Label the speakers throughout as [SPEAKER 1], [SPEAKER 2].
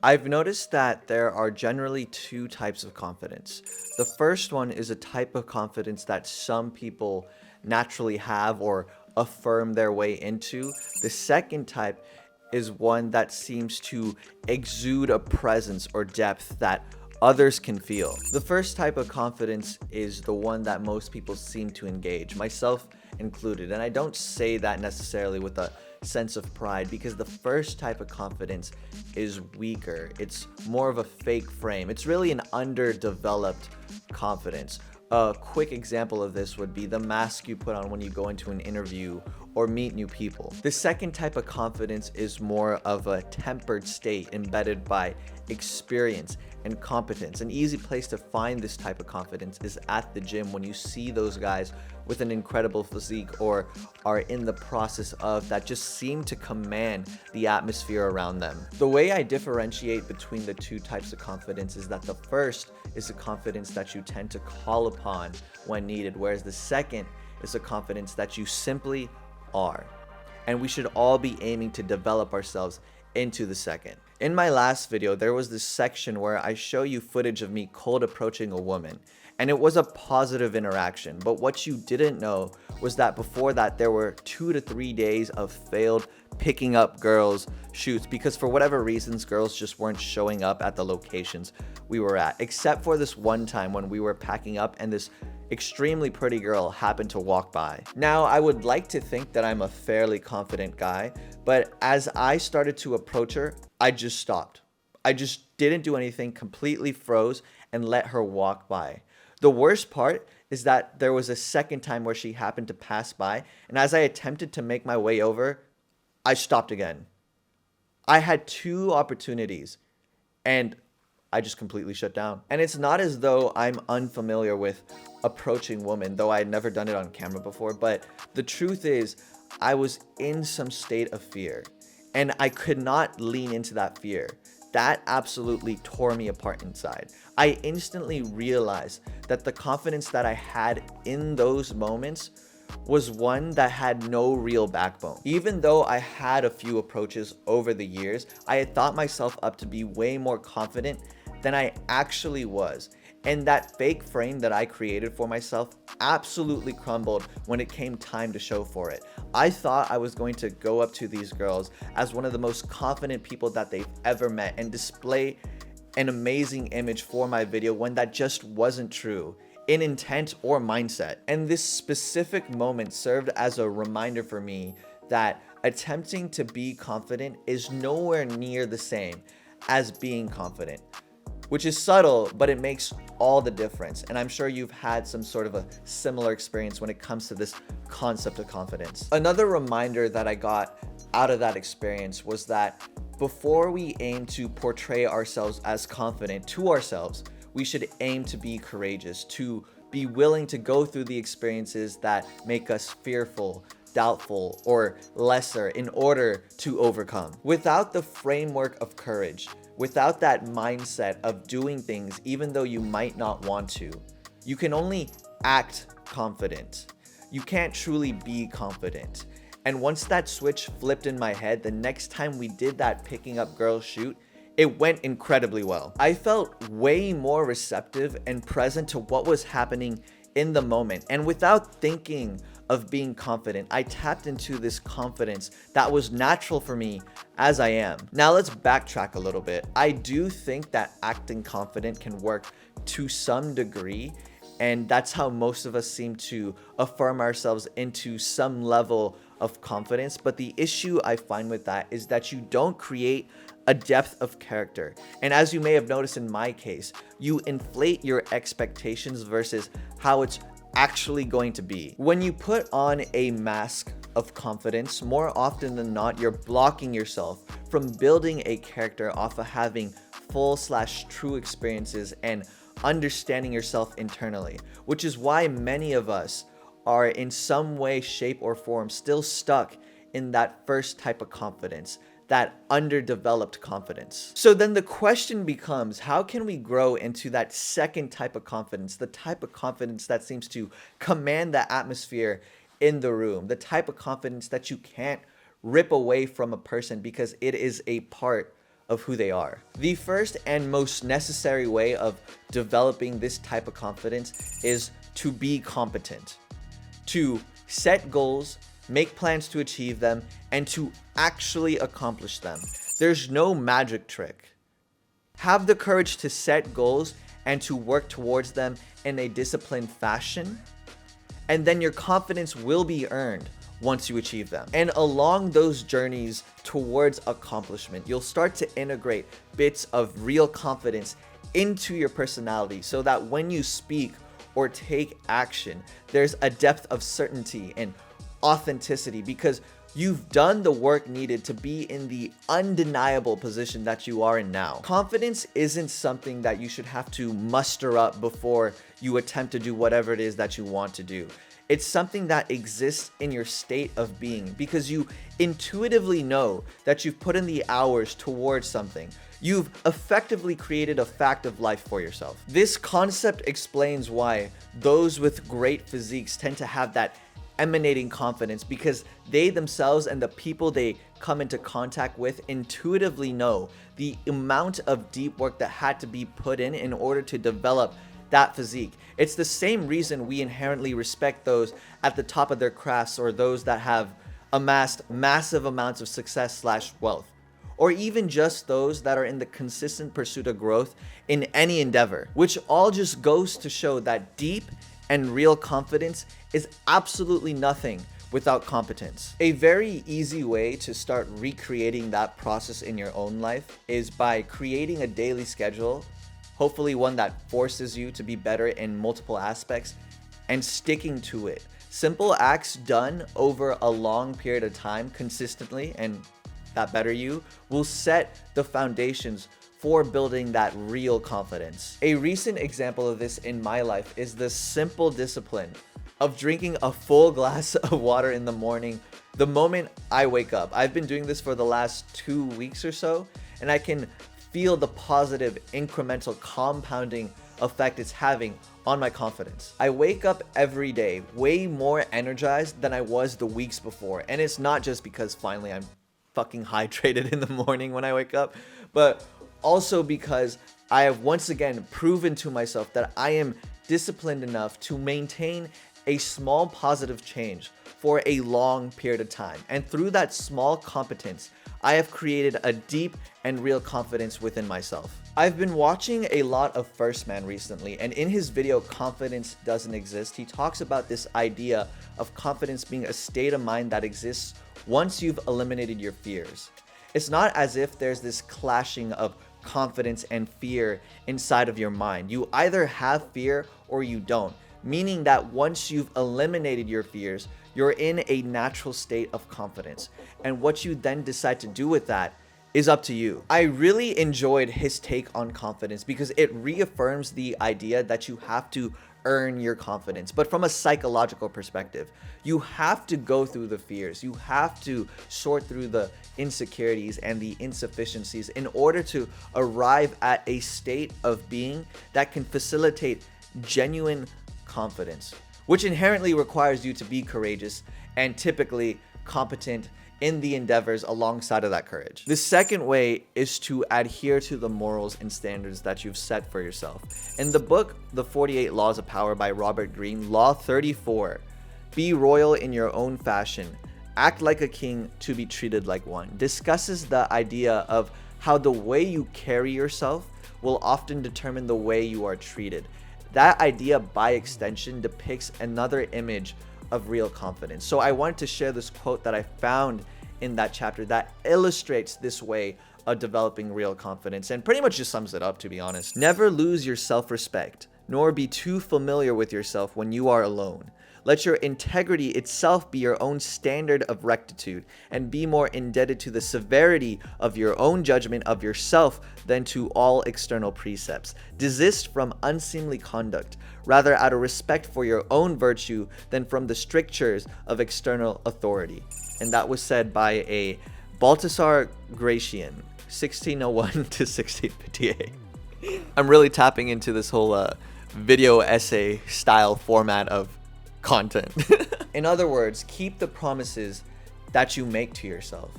[SPEAKER 1] I've noticed that there are generally two types of confidence. The first one is a type of confidence that some people naturally have or affirm their way into. The second type is one that seems to exude a presence or depth that others can feel. The first type of confidence is the one that most people seem to engage, myself included. And I don't say that necessarily with a sense of pride, because the first type of confidence is weaker. It's more of a fake frame. It's really an underdeveloped confidence. A quick example of this would be the mask you put on when you go into an interview or meet new people. The second type of confidence is more of a tempered state embedded by experience and competence. An easy place to find this type of confidence is at the gym, when you see those guys with an incredible physique or are in the process of that just seem to command the atmosphere around them. The way I differentiate between the two types of confidence is that the first is a confidence that you tend to call upon when needed, whereas the second is a confidence that you simply are. And we should all be aiming to develop ourselves into the second. In my last video, there was this section where I show you footage of me cold approaching a woman, and it was a positive interaction. But what you didn't know was that before that, there were 2 to 3 days of failed picking up girls shoots, because for whatever reasons, girls just weren't showing up at the locations we were at, except for this one time when we were packing up and this extremely pretty girl happened to walk by. Now, I would like to think that I'm a fairly confident guy, but as I started to approach her, I just stopped. I just didn't do anything, completely froze and let her walk by. The worst part is that there was a second time where she happened to pass by, and as I attempted to make my way over, I stopped again. I had 2 opportunities and I just completely shut down. And it's not as though I'm unfamiliar with approaching women, though I had never done it on camera before, but the truth is I was in some state of fear and I could not lean into that fear. That absolutely tore me apart inside. I instantly realized that the confidence that I had in those moments was one that had no real backbone. Even though I had a few approaches over the years, I had thought myself up to be way more confident than I actually was. And that fake frame that I created for myself absolutely crumbled when it came time to show for it. I thought I was going to go up to these girls as one of the most confident people that they've ever met and display an amazing image for my video, when that just wasn't true in intent or mindset. And this specific moment served as a reminder for me that attempting to be confident is nowhere near the same as being confident, which is subtle, but it makes all the difference. And I'm sure you've had some sort of a similar experience when it comes to this concept of confidence. Another reminder that I got out of that experience was that before we aim to portray ourselves as confident to ourselves, we should aim to be courageous, to be willing to go through the experiences that make us fearful, doubtful, or lesser in order to overcome. Without the framework of courage, without that mindset of doing things even though you might not want to, you can only act confident. You can't truly be confident. And once that switch flipped in my head, the next time we did that picking up girls shoot, it went incredibly well. I felt way more receptive and present to what was happening in the moment. And without thinking of being confident, I tapped into this confidence that was natural for me as I am. Now let's backtrack a little bit. I do think that acting confident can work to some degree, and that's how most of us seem to affirm ourselves into some level of confidence. But the issue I find with that is that you don't create a depth of character. And as you may have noticed in my case, you inflate your expectations versus how it's actually going to be. When you put on a mask of confidence, more often than not, you're blocking yourself from building a character off of having full/true experiences and understanding yourself internally, which is why many of us are in some way, shape, or form still stuck in that first type of confidence, that underdeveloped confidence. So then the question becomes, how can we grow into that second type of confidence, the type of confidence that seems to command the atmosphere in the room, the type of confidence that you can't rip away from a person because it is a part of who they are. The first and most necessary way of developing this type of confidence is to be competent, to set goals, make plans to achieve them, and to actually accomplish them. There's no magic trick. Have the courage to set goals and to work towards them in a disciplined fashion, and then your confidence will be earned once you achieve them. And along those journeys towards accomplishment, you'll start to integrate bits of real confidence into your personality so that when you speak or take action, there's a depth of certainty and authenticity because you've done the work needed to be in the undeniable position that you are in now. Confidence isn't something that you should have to muster up before you attempt to do whatever it is that you want to do. It's something that exists in your state of being because you intuitively know that you've put in the hours towards something. You've effectively created a fact of life for yourself. This concept explains why those with great physiques tend to have that emanating confidence because they themselves and the people they come into contact with intuitively know the amount of deep work that had to be put in order to develop that physique. It's the same reason we inherently respect those at the top of their crafts or those that have amassed massive amounts of success/wealth, or even just those that are in the consistent pursuit of growth in any endeavor, which all just goes to show that deep and real confidence is absolutely nothing without competence. A very easy way to start recreating that process in your own life is by creating a daily schedule, hopefully one that forces you to be better in multiple aspects, and sticking to it. Simple acts done over a long period of time consistently, and that better you, will set the foundations for building that real confidence. A recent example of this in my life is the simple discipline of drinking a full glass of water in the morning the moment I wake up. I've been doing this for the last 2 weeks or so, and I can feel the positive incremental compounding effect it's having on my confidence. I wake up every day way more energized than I was the weeks before, and it's not just because finally I'm fucking hydrated in the morning when I wake up, but also because I have once again proven to myself that I am disciplined enough to maintain a small positive change for a long period of time. And through that small competence, I have created a deep and real confidence within myself. I've been watching a lot of First Man recently, and in his video, Confidence Doesn't Exist, he talks about this idea of confidence being a state of mind that exists once you've eliminated your fears. It's not as if there's this clashing of confidence and fear inside of your mind. You either have fear or you don't, meaning that once you've eliminated your fears, you're in a natural state of confidence. And what you then decide to do with that is up to you. I really enjoyed his take on confidence because it reaffirms the idea that you have to earn your confidence. But from a psychological perspective, you have to go through the fears. You have to sort through the insecurities and the insufficiencies in order to arrive at a state of being that can facilitate genuine confidence, which inherently requires you to be courageous and typically competent in the endeavors alongside of that courage. The second way is to adhere to the morals and standards that you've set for yourself. In the book, The 48 Laws of Power by Robert Greene, Law 34, be royal in your own fashion, act like a king to be treated like one, discusses the idea of how the way you carry yourself will often determine the way you are treated. That idea, by extension, depicts another image of real confidence. So I wanted to share this quote that I found in that chapter that illustrates this way of developing real confidence and pretty much just sums it up, to be honest. Never lose your self-respect, nor be too familiar with yourself when you are alone. Let your integrity itself be your own standard of rectitude, and be more indebted to the severity of your own judgment of yourself than to all external precepts. Desist from unseemly conduct, rather out of respect for your own virtue than from the strictures of external authority. And that was said by a Baltasar Gracian, 1601 to 1658. I'm really tapping into this whole video essay style format of content. In other words, keep the promises that you make to yourself.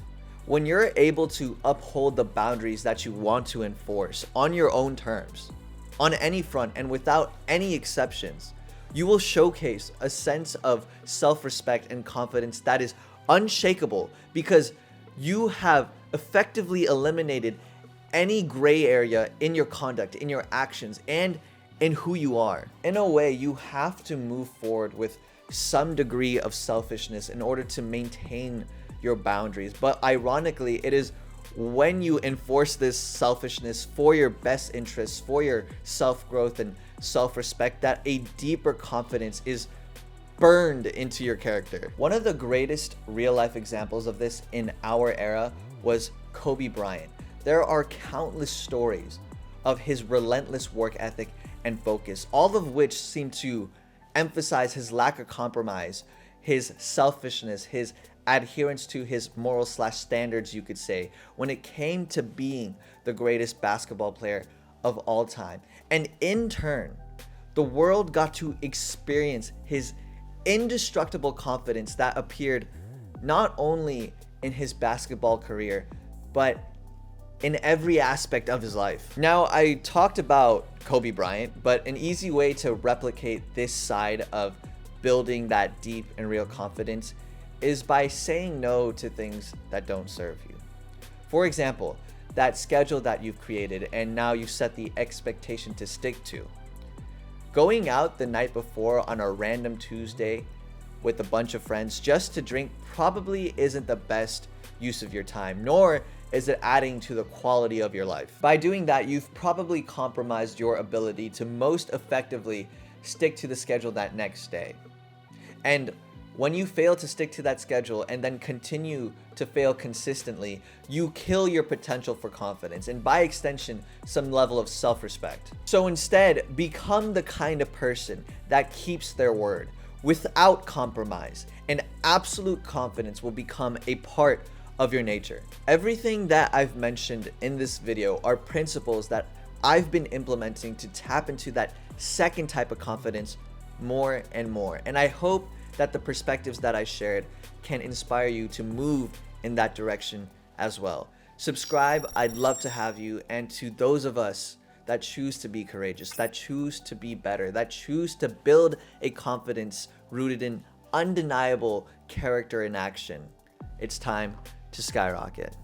[SPEAKER 1] When you're able to uphold the boundaries that you want to enforce on your own terms, on any front and without any exceptions, you will showcase a sense of self-respect and confidence that is unshakable because you have effectively eliminated any gray area in your conduct, in your actions, and in who you are. In a way, you have to move forward with some degree of selfishness in order to maintain your boundaries. But ironically, it is when you enforce this selfishness for your best interests, for your self-growth and self-respect, that a deeper confidence is burned into your character. One of the greatest real-life examples of this in our era was Kobe Bryant. There are countless stories of his relentless work ethic and focus, all of which seem to emphasize his lack of compromise, his selfishness, his adherence to his moral/standards, you could say, when it came to being the greatest basketball player of all time. And in turn, the world got to experience his indestructible confidence that appeared not only in his basketball career, but in every aspect of his life. Now, I talked about Kobe Bryant, but an easy way to replicate this side of building that deep and real confidence is by saying no to things that don't serve you. For example, that schedule that you've created and now you set the expectation to stick to. Going out the night before on a random Tuesday with a bunch of friends just to drink probably isn't the best use of your time, nor is it adding to the quality of your life. By doing that, you've probably compromised your ability to most effectively stick to the schedule that next day. And when you fail to stick to that schedule and then continue to fail consistently, you kill your potential for confidence and by extension, some level of self-respect. So instead, become the kind of person that keeps their word without compromise, and absolute confidence will become a part of your nature. Everything that I've mentioned in this video are principles that I've been implementing to tap into that second type of confidence more and more. And I hope that the perspectives that I shared can inspire you to move in that direction as well. Subscribe, I'd love to have you. And to those of us that choose to be courageous, that choose to be better, that choose to build a confidence rooted in undeniable character and action, it's time to skyrocket.